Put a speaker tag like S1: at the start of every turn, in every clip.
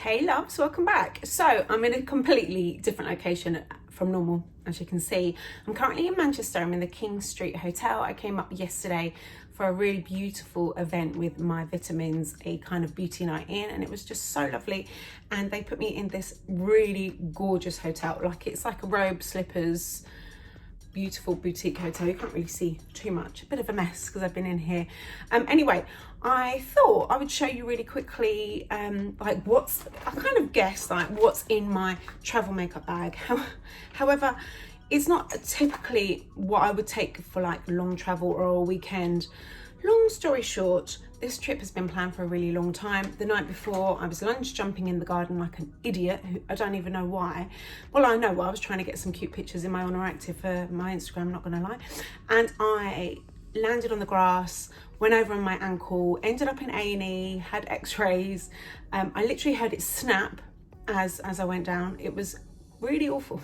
S1: Hey loves, welcome back. So I'm in a completely different location from normal, as you can see. I'm currently in Manchester. I'm in the King Street Hotel. I came up yesterday for a really beautiful event with Myvitamins, a kind of beauty night in, and it was just so lovely. And they put me in this really gorgeous hotel. Like, it's like a robe, slippers, beautiful boutique hotel. You can't really see too much, a bit of a mess because I've been in here. Anyway, I thought I would show you really quickly like I kind of guessed like what's in my travel makeup bag. However, it's not typically what I would take for like long travel or a weekend. Long story short, this trip has been planned for a really long time. The night before, I was lunge jumping in the garden like an idiot. I don't even know why. Well, I know why. I was trying to get some cute pictures in my ONER active for my Instagram, not gonna lie. And I landed on the grass, went over on my ankle, ended up in A&E, had x-rays. I literally heard it snap as I went down. It was really awful.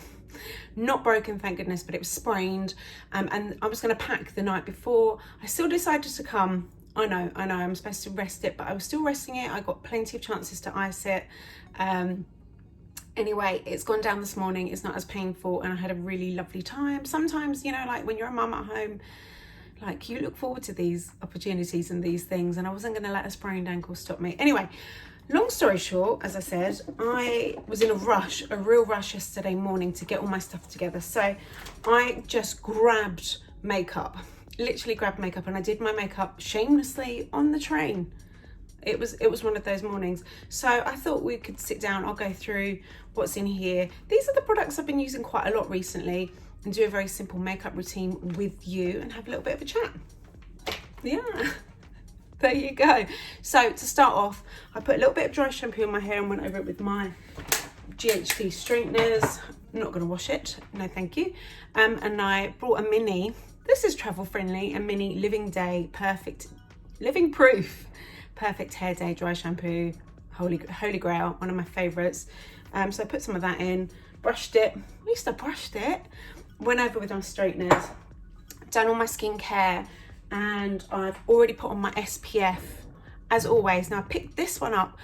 S1: Not broken, thank goodness, but it was sprained. And I was going to pack the night before. I still decided to come. I know, I'm supposed to rest it, but I was still resting it. I got plenty of chances to ice it. Anyway, it's gone down this morning. It's not as painful, and I had a really lovely time. Sometimes, you know, like when you're a mum at home, like you look forward to these opportunities and these things, and I wasn't going to let a sprained ankle stop me. Anyway, long story short, as I said, I was in a real rush yesterday morning to get all my stuff together. So I just grabbed makeup, literally grabbed makeup, and I did my makeup shamelessly on the train. It was one of those mornings. So I thought we could sit down. I'll go through what's in here. These are the products I've been using quite a lot recently, and do a very simple makeup routine with you and have a little bit of a chat. Yeah. There you go. So to start off, I put a little bit of dry shampoo in my hair and went over it with my GHD straighteners. I'm not going to wash it, no thank you. And I brought a mini, this is travel friendly, a mini Living Proof perfect hair day dry shampoo, holy grail, one of my favourites. So I put some of that in, brushed it, at least I brushed it, went over with my straighteners, done all my skincare, and I've already put on my SPF as always. Now I picked this one up.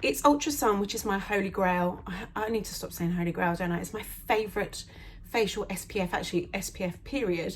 S1: It's Ultra Sun, which is my holy grail. I need to stop saying holy grail, don't I? It's my favourite facial SPF, actually SPF period.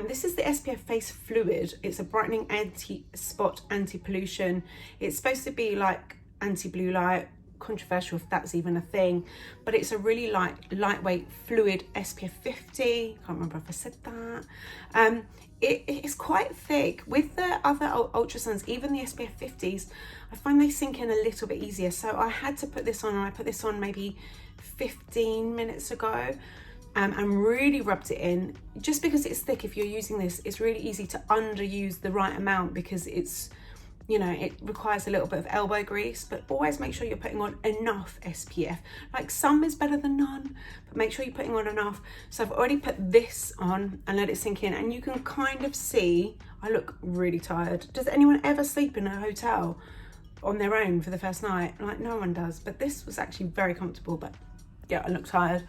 S1: This is the SPF Face Fluid. It's a brightening anti-spot, anti-pollution. It's supposed to be like anti-blue light, controversial if that's even a thing, but it's a really lightweight fluid SPF 50. Can't remember if I said that. It is quite thick. With the other Ultra Suns, even the SPF 50s, I find they sink in a little bit easier. So I had to put this on, and I put this on maybe 15 minutes ago, and really rubbed it in. Just because it's thick, if you're using this, it's really easy to underuse the right amount because it's, you know, it requires a little bit of elbow grease, but always make sure you're putting on enough SPF. Like, some is better than none, but make sure you're putting on enough. So I've already put this on and let it sink in, and you can kind of see I look really tired. Does anyone ever sleep in a hotel on their own for the first night? Like, no one does, but this was actually very comfortable. But yeah, I look tired.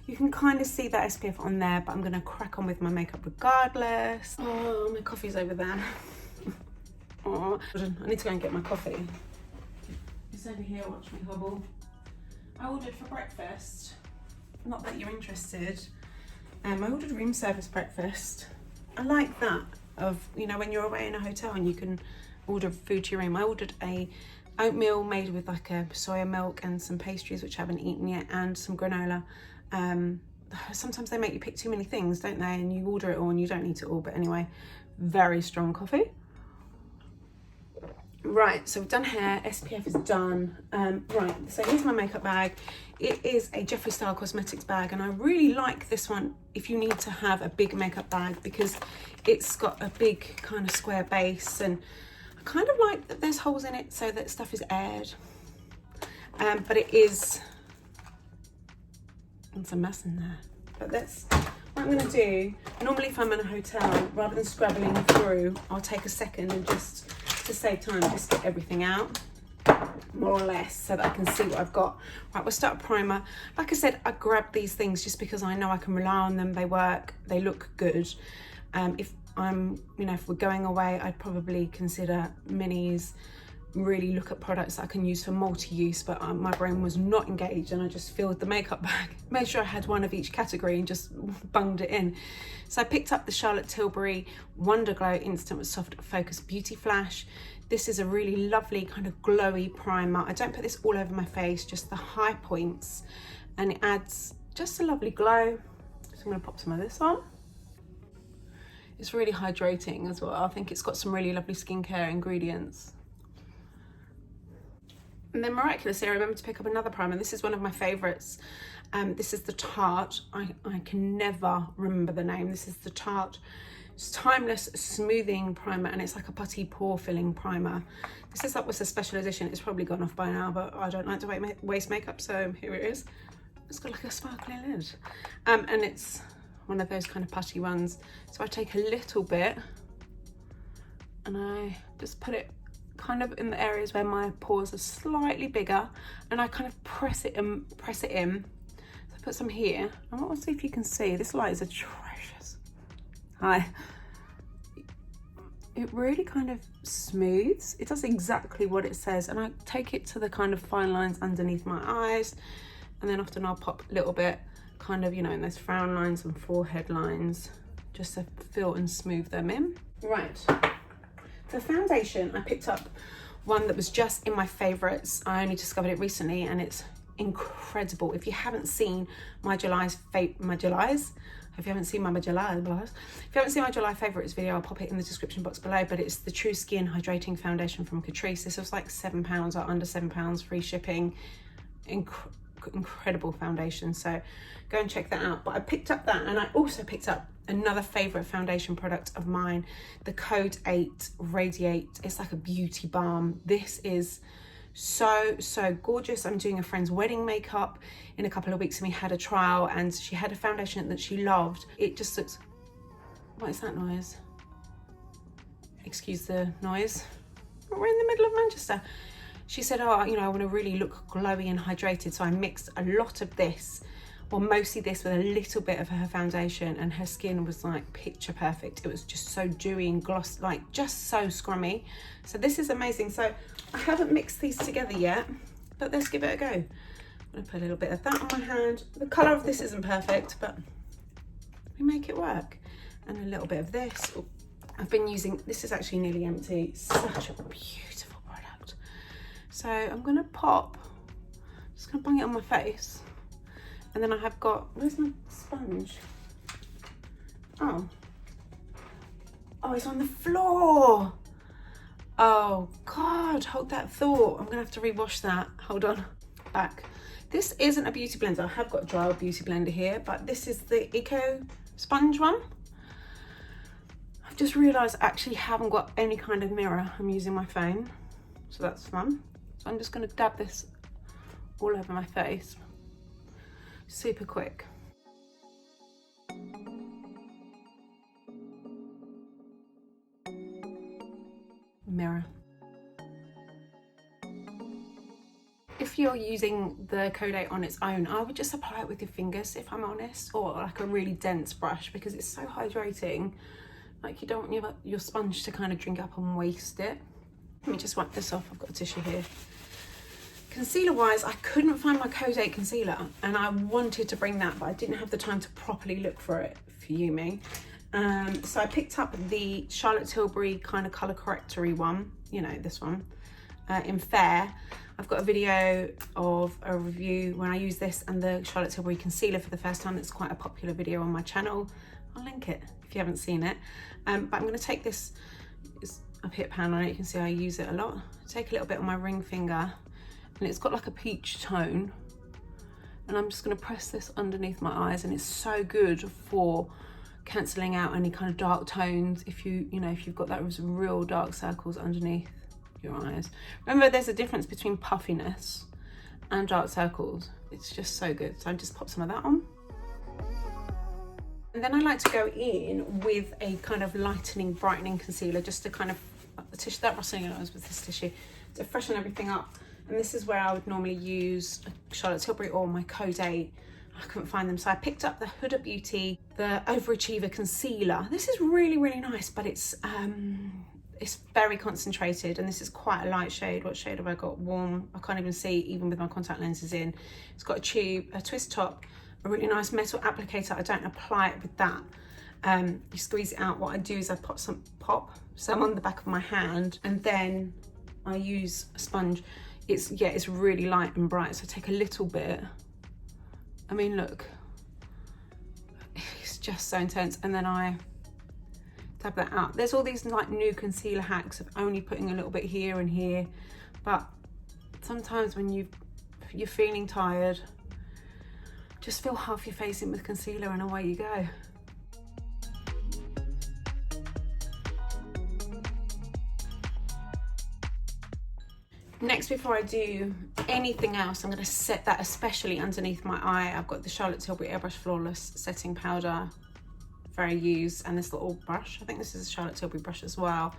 S1: You can kind of see that SPF on there, but I'm gonna crack on with my makeup regardless. Oh, my coffee's over there. Oh, I need to go and get my coffee. It's over here, watch me hobble. I ordered for breakfast. Not that you're interested. I ordered room service breakfast. I like that, of, you know, when you're away in a hotel and you can order food to your room. I ordered a oatmeal made with like a soya milk and some pastries, which I haven't eaten yet, and some granola. Sometimes they make you pick too many things, don't they? And you order it all and you don't need it all, but anyway, very strong coffee. Right, so we've done hair, SPF is done. Right, so here's my makeup bag. It is a Jeffree style cosmetics bag, and I really like this one if you need to have a big makeup bag because it's got a big kind of square base, and I kind of like that there's holes in it so that stuff is aired. But it's a mess in there. But that's what I'm gonna do. Normally if I'm in a hotel, rather than scrabbling through, I'll take a second and just, to save time, just get everything out, more or less, so that I can see what I've got. Right, we'll start a primer. Like I said, I grabbed these things just because I know I can rely on them. They work, they look good. If I'm, you know, if we're going away, I'd probably consider minis. really look at products that I can use for multi-use, but my brain was not engaged, and I just filled the makeup bag, made sure I had one of each category and just bunged it in. So I picked up the Charlotte Tilbury Wonder Glow Instant Soft Focus Beauty Flash. This is a really lovely kind of glowy primer. I don't put this all over my face, just the high points, and it adds just a lovely glow. So I'm going to pop some of this on. It's really hydrating as well. I think it's got some really lovely skincare ingredients. And then miraculously, I remember to pick up another primer. This is one of my favorites. This is the Tarte. I can never remember the name. This is the Tarte Timeless Smoothing Primer, and it's like a putty pore filling primer. This is up with a special edition. It's probably gone off by now, but I don't like to waste makeup, so here it is. It's got like a sparkly lid. And it's one of those kind of putty ones. So I take a little bit and I just put it kind of in the areas where my pores are slightly bigger, and I kind of press it in. So I put some here. I want to see if you can see. This light is atrocious. Hi. It really kind of smooths. It does exactly what it says, and I take it to the kind of fine lines underneath my eyes, and then often I'll pop a little bit kind of, you know, in those frown lines and forehead lines, just to fill and smooth them in. Right, for foundation, I picked up one that was just in my favorites. I only discovered it recently, and it's incredible. If you haven't seen my July favorites video, I'll pop it in the description box below, but it's the True Skin Hydrating Foundation from Catrice. This was like £7 or under £7, free shipping. Incredible foundation, so go and check that out. But I picked up that, and I also picked up another favorite foundation product of mine, the Code 8 Radiate. It's like a beauty balm. This is so gorgeous. I'm doing a friend's wedding makeup in a couple of weeks, and we had a trial, and she had a foundation that she loved. It just looks, what is that noise? Excuse the noise. We're in the middle of Manchester. She said, oh, you know, I want to really look glowy and hydrated. So I mixed a lot of this, or mostly this, with a little bit of her foundation, and her skin was like picture perfect. It was just so dewy and gloss, like just so scrummy. So this is amazing. So I haven't mixed these together yet, but let's give it a go. I'm gonna put a little bit of that on my hand. The color of this isn't perfect, but we make it work. And a little bit of this. Ooh, I've been using, this is actually nearly empty. Such a beautiful product. So I'm gonna pop, just gonna bang it on my face. And then I have got, where's my sponge? Oh, it's on the floor. Oh God, hold that thought. I'm gonna have to rewash that. Hold on, back. This isn't a beauty blender. I have got a dry beauty blender here, but this is the Eco Sponge one. I've just realized I actually haven't got any kind of mirror. I'm using my phone, so that's fun. So I'm just gonna dab this all over my face. Super quick. Mirror. If you're using the Code 8 on its own, I would just apply it with your fingers, if I'm honest, or like a really dense brush, because it's so hydrating. Like, you don't want your sponge to kind of drink up and waste it. Let me just wipe this off. I've got a tissue here. Concealer wise, I couldn't find my Code 8 concealer, and I wanted to bring that, but I didn't have the time to properly look for it, fuming. So I picked up the Charlotte Tilbury kind of colour correctory one, you know, this one, in Fair. I've got a video of a review when I use this and the Charlotte Tilbury concealer for the first time. It's quite a popular video on my channel. I'll link it if you haven't seen it. But I'm going to take this, I've hit pan on it, you can see I use it a lot. Take a little bit on my ring finger, and it's got like a peach tone, and I'm just going to press this underneath my eyes, and it's so good for cancelling out any kind of dark tones if you've got those real dark circles underneath your eyes. Remember, there's a difference between puffiness and dark circles. It's just so good. So I just pop some of that on, and then I like to go in with a kind of lightening, brightening concealer, just to kind of the tissue, that rustling noise with this tissue, to freshen everything up. And this is where I would normally use Charlotte Tilbury or my Code 8. I couldn't find them, so I picked up the Huda Beauty, the Overachiever Concealer. This is really, really nice, but it's It's very concentrated, and this is quite a light shade. What shade have I got? Warm. I can't even see even with my contact lenses in. It's got a tube, a twist top, a really nice metal applicator. I don't apply it with that. You squeeze it out. What I do is I pop some on the back of my hand, and then I use a sponge. It's really light and bright, so I take a little bit. I mean, look, it's just so intense, and then I dab that out. There's all these like new concealer hacks of only putting a little bit here and here, but sometimes when you're feeling tired, just fill half your face in with concealer and away you go. Next, before I do anything else, I'm going to set that especially underneath my eye. I've got the Charlotte Tilbury Airbrush Flawless setting powder, very used, and this little brush. I think this is a Charlotte Tilbury brush as well.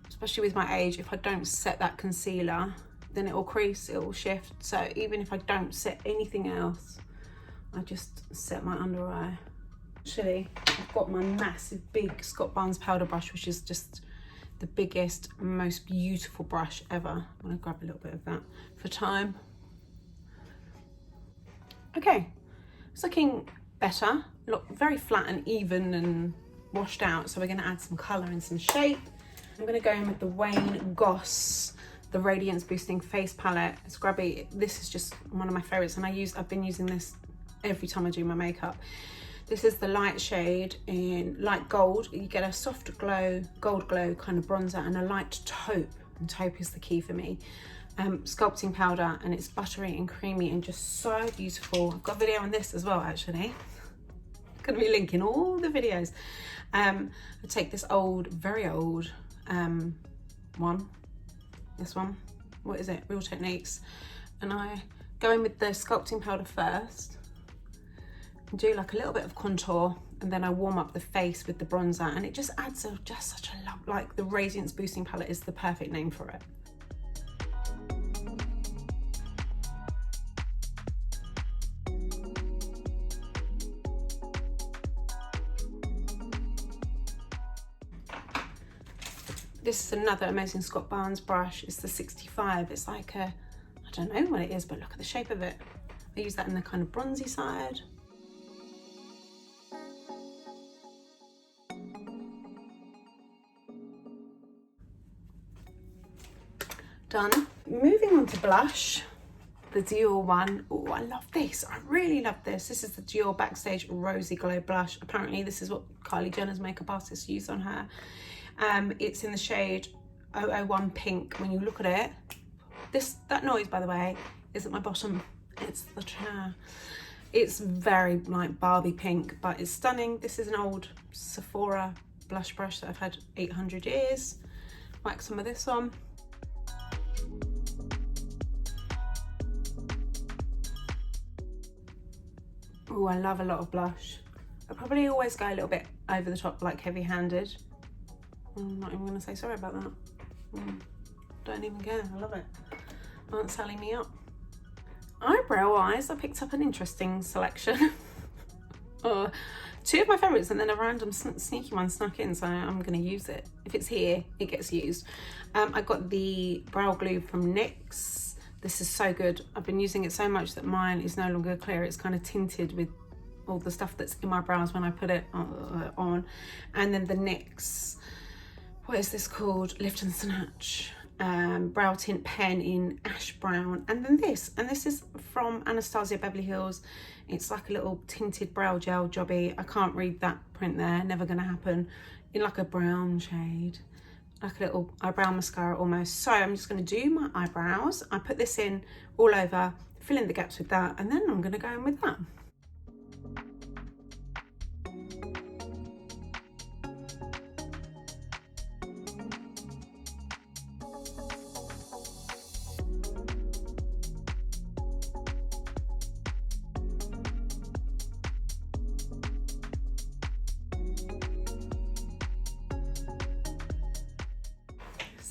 S1: Especially with my age, if I don't set that concealer, then it will crease, it will shift. So even if I don't set anything else, I just set my under eye. Actually, I've got my massive big Scott Barnes powder brush, which is just the biggest, most beautiful brush ever. I'm gonna grab a little bit of that for time. Okay, it's looking better. Look, very flat and even and washed out. So we're gonna add some color and some shape. I'm gonna go in with the Wayne Goss, the Radiance Boosting Face Palette. It's grubby. This is just one of my favorites, and I've been using this every time I do my makeup. This is the light shade in light gold. You get a soft glow, gold glow kind of bronzer, and a light taupe. And taupe is the key for me. Sculpting powder, and it's buttery and creamy and just so beautiful. I've got a video on this as well, actually. I'm gonna be linking all the videos. I take this old, very old this one. What is it? Real Techniques. And I go in with the sculpting powder first. Do like a little bit of contour, and then I warm up the face with the bronzer, and it just adds just such a love. Like, the Radiance Boosting Palette is the perfect name for it. This is another amazing Scott Barnes brush. It's the 65. It's like a, I don't know what it is, but look at the shape of it. I use that in the kind of bronzy side. Done. Moving on to blush, the Dior one. Oh, I love this. I really love this. This is the Dior Backstage Rosy Glow Blush. Apparently this is what Kylie Jenner's makeup artist used on her. It's in the shade 001 Pink. When you look at it, that noise, by the way, is at my bottom. It's the chair. It's very like Barbie pink, but it's stunning. This is an old Sephora blush brush that I've had 800 years. Whack some of this on. Oh, I love a lot of blush. I probably always go a little bit over the top, like heavy-handed. I'm not even gonna say sorry about that. Don't even care, I love it. Aren't selling me up. Eyebrow-wise, I picked up an interesting selection. Two of my favourites, and then a random sneaky one snuck in, so I'm gonna use it. If it's here, it gets used. I got the brow glue from NYX. This is so good. I've been using it so much that mine is no longer clear. It's kind of tinted with all the stuff that's in my brows when I put it on. And then the NYX, what is this called? Lift and Snatch brow tint pen in ash brown. And then this is from Anastasia Beverly Hills. It's like a little tinted brow gel jobby. I can't read that print there, never gonna happen. In like a brown shade. Like a little eyebrow mascara almost. So I'm just going to do my eyebrows. I put this in all over, fill in the gaps with that, and then I'm going to go in with that.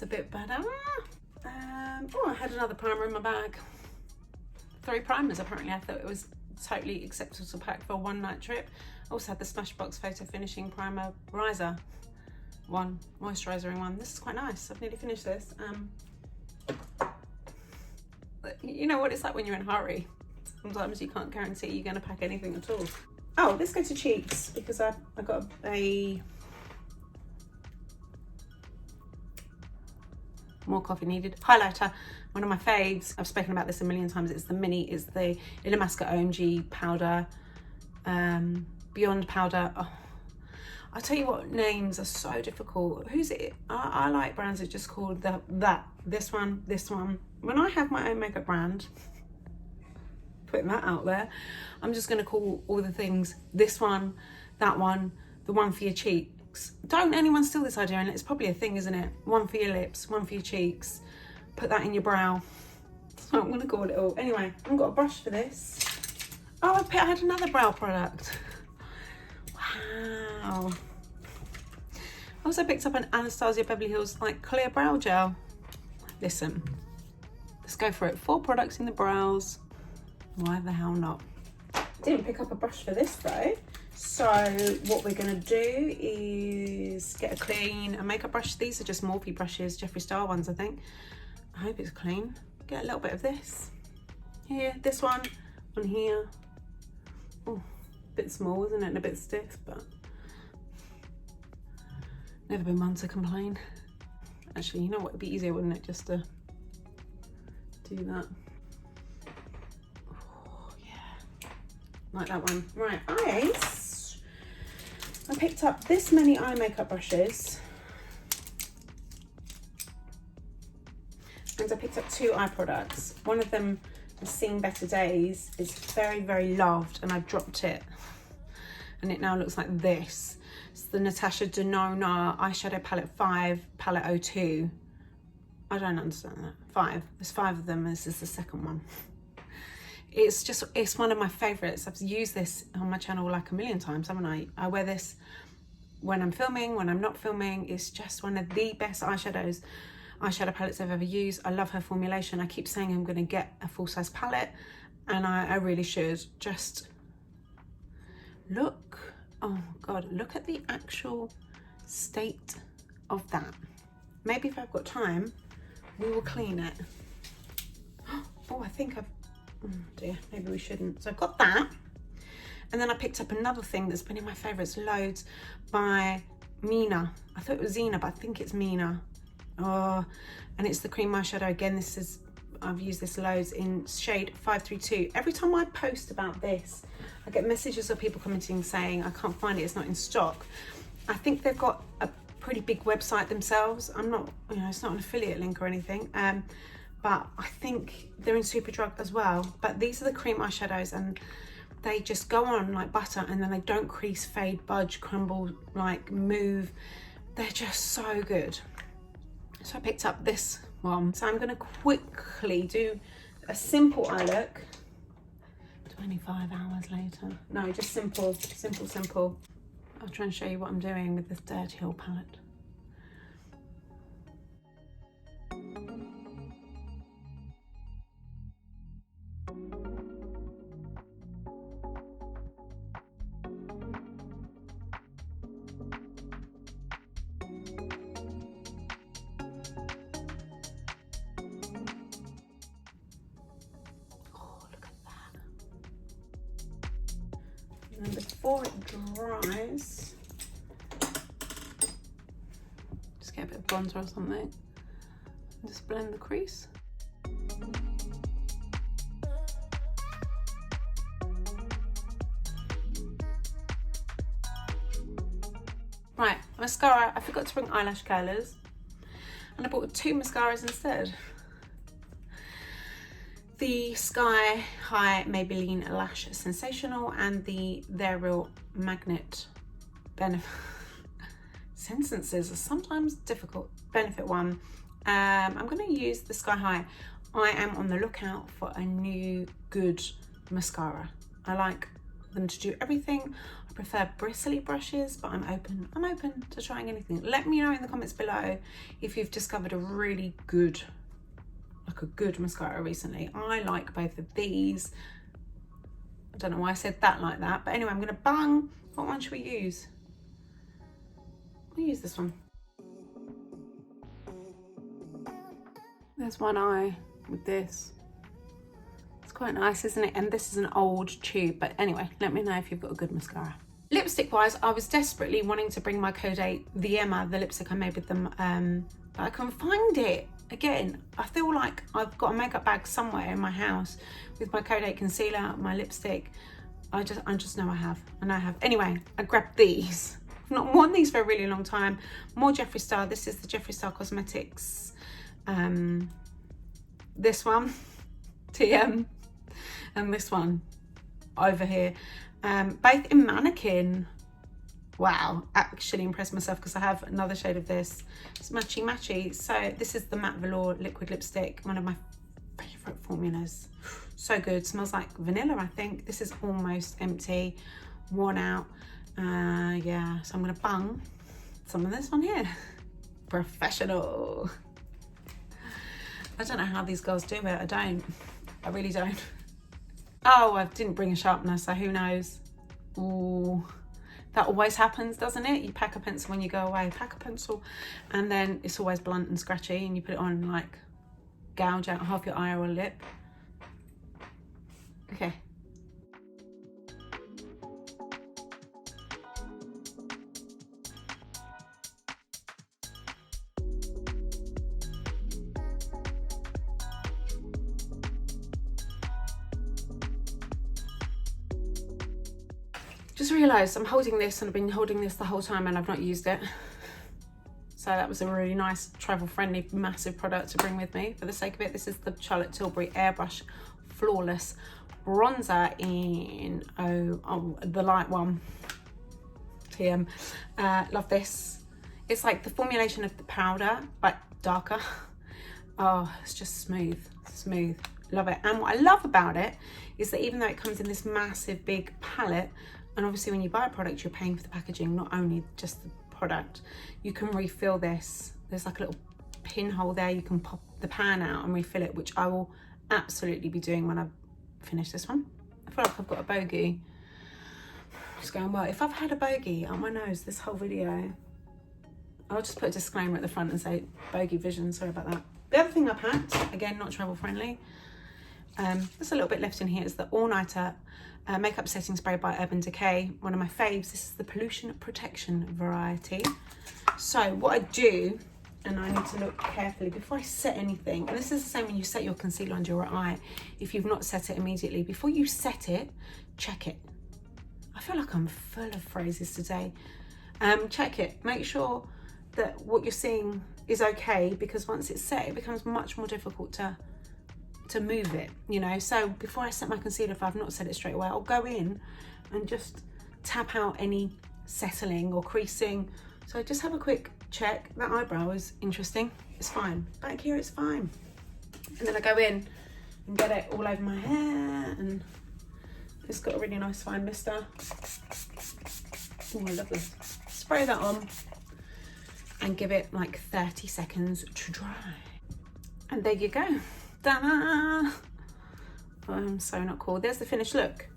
S1: A bit better. Oh, I had another primer in my bag. 3 primers apparently. I thought it was totally acceptable to pack for a one-night trip. Also had the Smashbox Photo Finishing Primer Riser. one, moisturising one. This is quite nice. I've nearly finished this. You know what it's like when you're in a hurry. Sometimes you can't guarantee you're going to pack anything at all. Oh, let's go to cheeks because I got a more coffee needed highlighter. One of my faves. I've spoken about this a million times. It's the mini. It's the Illamasqua OMG powder, Beyond powder. Oh, I tell you what, names are so difficult. Who's it? I like brands that just called this one. When I have my own makeup brand, putting that out there, I'm just going to call all the things this one, that one, the one for your cheeks. Don't anyone steal this idea, and it's probably a thing, isn't it? One for your lips, one for your cheeks. Put that in your brow. So I'm going to call it all. Anyway, I haven't got a brush for this. Oh, I had another brow product. Wow. I also picked up an Anastasia Beverly Hills like clear brow gel. Listen, let's go for it. 4 products in the brows. Why the hell not? Didn't pick up a brush for this though. So what we're gonna do is get a makeup brush. These are just Morphe brushes, Jeffree Star ones, I think. I hope it's clean. Get a little bit of this. Here, this one, on here. Oh, a bit small, isn't it? And a bit stiff, but never been one to complain. Actually, you know what? It'd be easier, wouldn't it, just to do that. Oh, yeah. Like that one. Right, eyes. I picked up this many eye makeup brushes. And I picked up 2 eye products. One of them has seen better days. It's very, very loved, and I dropped it. And it now looks like this. It's the Natasha Denona Eyeshadow Palette 5, Palette 02. I don't understand that. 5. There's 5 of them, and this is the second one. It's one of my favourites. I've used this on my channel like a million times, haven't I? I wear this when I'm filming, when I'm not filming. It's just one of the best eyeshadow palettes I've ever used. I love her formulation. I keep saying I'm going to get a full-size palette, and I really should. Just look. Oh God, look at the actual state of that. Maybe if I've got time, we will clean it. Oh, I think oh dear, maybe we shouldn't. So I've got that. And then I picked up another thing that's been in my favourites loads by Mina. I thought it was Zena, but I think it's Mina. Oh, and it's the cream eyeshadow. Again, I've used this loads in shade 532. Every time I post about this, I get messages of people commenting saying, I can't find it, it's not in stock. I think they've got a pretty big website themselves. I'm not, it's not an affiliate link or anything. But I think they're in Superdrug as well. But these are the cream eyeshadows, and they just go on like butter, and then they don't crease, fade, budge, crumble, like move. They're just so good. So I picked up this one. So I'm going to quickly do a simple eye look. 25 hours later. No, just simple. I'll try and show you what I'm doing with this Dirt Hill palette. And then before it dries, just get a bit of bronzer or something and just blend the crease. Right, mascara. I forgot to bring eyelash curlers, and I bought 2 mascaras instead. The Sky High Maybelline Lash Sensational and the They're Real Magnet Benefit. Sentences are sometimes difficult. Benefit one. I'm going to use the Sky High. I am on the lookout for a new good mascara. I like them to do everything. I prefer bristly brushes, but I'm open to trying anything. Let me know in the comments below if you've discovered a really good, like a good mascara recently. I like both of these. I don't know why I said that like that, but anyway, I'm gonna bang. What one should we use? We'll use this one. There's one eye with this. It's quite nice, isn't it? And this is an old tube, but anyway, let me know if you've got a good mascara. Lipstick wise, I was desperately wanting to bring my Code8 Vienna, the lipstick I made with them, but I couldn't find it. Again, I feel like I've got a makeup bag somewhere in my house with my Code8 concealer, my lipstick. I just know I have. I know I have. Anyway, I grabbed these. I've not worn these for a really long time. More Jeffree Star. This is the Jeffree Star Cosmetics. This one, TM, and this one over here. Both in Mannequin. Wow, actually impressed myself because I have another shade of this. It's matchy matchy. So this is the matte velour liquid lipstick, one of my favorite formulas. So good, smells like vanilla, I think. This is almost empty, worn out. Yeah, so I'm gonna bung some of this on here. Professional. I don't know how these girls do it. I really don't. Oh, I didn't bring a sharpener, so who knows? Ooh, that always happens, doesn't it? You pack a pencil when you go away, pack a pencil, and then it's always blunt and scratchy, and you put it on and like gouge out half your eye or lip. Okay. Just realised I'm holding this, and I've been holding this the whole time and I've not used it. So that was a really nice travel friendly massive product to bring with me for the sake of it. This is the Charlotte Tilbury Airbrush Flawless Bronzer in the light one, TM. Love this. It's like the formulation of the powder, but darker. Oh, it's just smooth. Love it. And what I love about it is that even though it comes in this massive big palette, and obviously when you buy a product, you're paying for the packaging, not only just the product, you can refill this. There's like a little pinhole there. You can pop the pan out and refill it, which I will absolutely be doing when I finish this one. I feel like I've got a bogey. It's going well. If I've had a bogey on my nose this whole video, I'll just put a disclaimer at the front and say bogey vision, sorry about that. The other thing I packed, again, not travel friendly, there's a little bit left in here, is the All Nighter makeup setting spray by Urban Decay, one of my faves. This is the pollution protection variety. So what I do, and I need to look carefully before I set anything, and this is the same when you set your concealer under your eye. If you've not set it immediately, before you set it, check it. I feel like I'm full of phrases today. Check it, make sure that what you're seeing is okay, because once it's set, it becomes much more difficult to move it, you know. So before I set my concealer, if I've not set it straight away, I'll go in and just tap out any settling or creasing. So just have a quick check. That eyebrow is interesting, it's fine. Back here it's fine. And then I go in and get it all over my hair, and it's got a really nice fine mister. Oh, lovely. Spray that on and give it like 30 seconds to dry. And there you go. Ta-da! I'm so not cool. There's the finished look.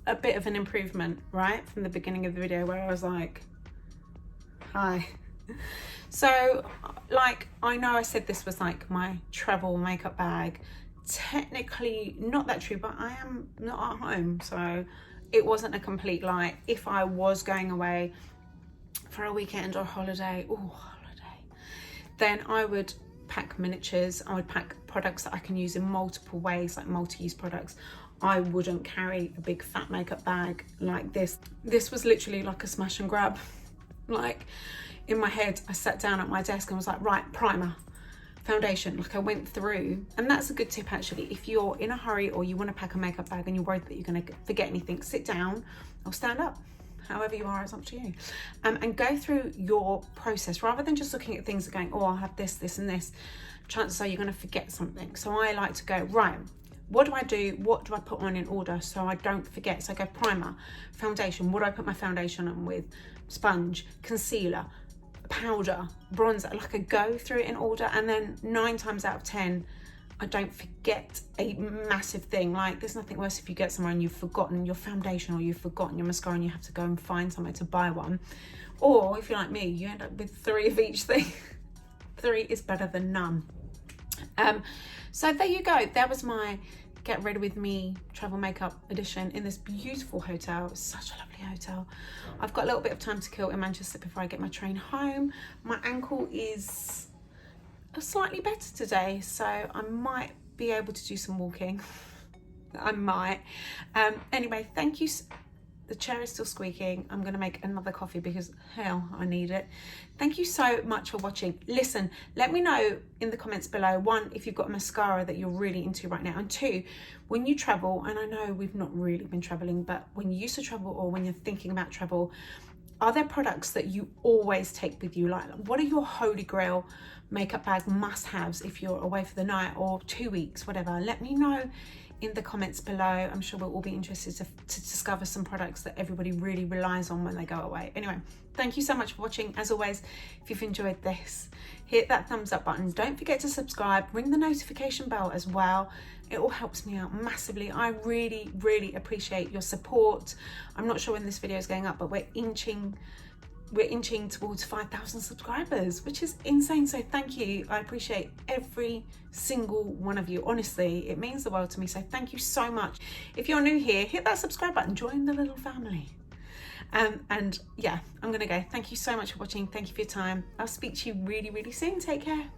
S1: A bit of an improvement, right? From the beginning of the video where I was like, hi. So, like, I know I said this was like my travel makeup bag. Technically not that true, but I am not at home, so it wasn't a complete lie. If I was going away for a weekend or holiday, then I would pack miniatures. I would pack products that I can use in multiple ways, like multi-use products. I wouldn't carry a big fat makeup bag like this. This was literally like a smash and grab. Like, in my head, I sat down at my desk and was like, right, primer, foundation. Like, I went through, and that's a good tip actually. If you're in a hurry or you want to pack a makeup bag and you're worried that you're going to forget anything, sit down or stand up. However you are, it's up to you. And go through your process rather than just looking at things and going, oh, I'll have this, this and this. Chances are you're going to forget something. So I like to go, right, what do I do? What do I put on in order so I don't forget? So I go primer, foundation. What do I put my foundation on with? Sponge, concealer, powder, bronzer. Like, I go through it in order, and then 9 times out of 10, I don't forget a massive thing. Like, there's nothing worse if you get somewhere and you've forgotten your foundation or you've forgotten your mascara and you have to go and find somewhere to buy one. Or if you're like me, you end up with 3 of each thing. 3 is better than none. So there you go. That was my get ready with me travel makeup edition in this beautiful hotel. It's such a lovely hotel. I've got a little bit of time to kill in Manchester before I get my train home. My ankle is slightly better today, so I might be able to do some walking. I might. Anyway, thank you. The chair is still squeaking. I'm gonna make another coffee because hell, I need it. Thank you so much for watching. Listen, let me know in the comments below, one, if you've got a mascara that you're really into right now, and two, when you travel, and I know we've not really been traveling, but when you used to travel or when you're thinking about travel, are there products that you always take with you? Like, what are your holy grail makeup bag must-haves if you're away for the night or 2 weeks, whatever? Let me know in the comments below. I'm sure we'll all be interested to discover some products that everybody really relies on when they go away. Anyway, thank you so much for watching. As always, if you've enjoyed this, hit that thumbs up button. Don't forget to subscribe, ring the notification bell as well. It all helps me out massively. I really, really appreciate your support. I'm not sure when this video is going up, but we're inching towards 5,000 subscribers, which is insane. So thank you. I appreciate every single one of you. Honestly, it means the world to me. So thank you so much. If you're new here, hit that subscribe button, join the little family. And yeah, I'm gonna go. Thank you so much for watching. Thank you for your time. I'll speak to you really, really soon. Take care.